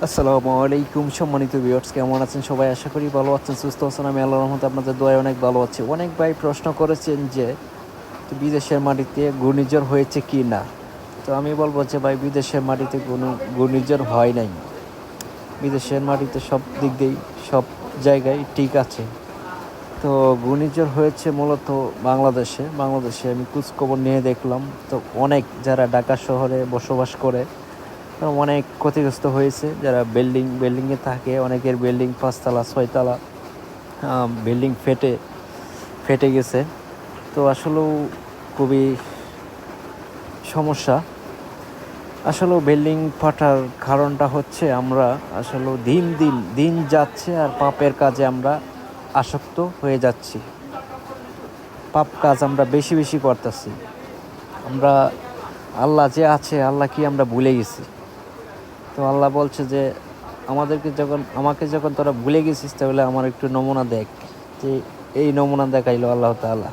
আসসালামু আলাইকুম সম্মানিত ভিউয়ার্স, কেমন আছেন সবাই? আশা করি ভালো আছেন, সুস্থ আছেন। আমি আল্লাহর রহমতে আপনাদের দয়ায় অনেক ভালো আছি। অনেক ভাই প্রশ্ন করেছেন যে তো বিদেশের মাটিতে ঘূর্ণিঝড় হয়েছে কি না। তো আমি বলবো যে ভাই, বিদেশের মাটিতে কোনো ঘূর্ণিঝড় হয় নাই। বিদেশের মাটিতে সব দিক দিয়েই সব জায়গায় ঠিক আছে। তো ঘূর্ণিঝড় হয়েছে মূলত বাংলাদেশে আমি খোঁজখবর নিয়ে দেখলাম। তো অনেক যারা ঢাকা শহরে বসবাস করে অনেক ক্ষতিগ্রস্ত হয়েছে। যারা বিল্ডিংয়ে থাকে, অনেকের বিল্ডিং 5 তলা 6 তলা বিল্ডিং ফেটে গেছে। তো আসলেও খুবই সমস্যা। আসলেও বিল্ডিং ফাটার কারণটা হচ্ছে আমরা আসলে দিন যাচ্ছে আর পাপের কাজে আমরা আসক্ত হয়ে যাচ্ছি। পাপ কাজ আমরা বেশি বেশি করতেছি। আমরা আল্লাহ যে আছে, আল্লাহ কি আমরা ভুলে গেছি। তো আল্লাহ বলছে যে আমাকে যখন তোরা ভুলে গেছিস, তাহলে আমার একটু নমুনা দেখ। যে এই নমুনা দেখাইলো আল্লাহ তাআলা।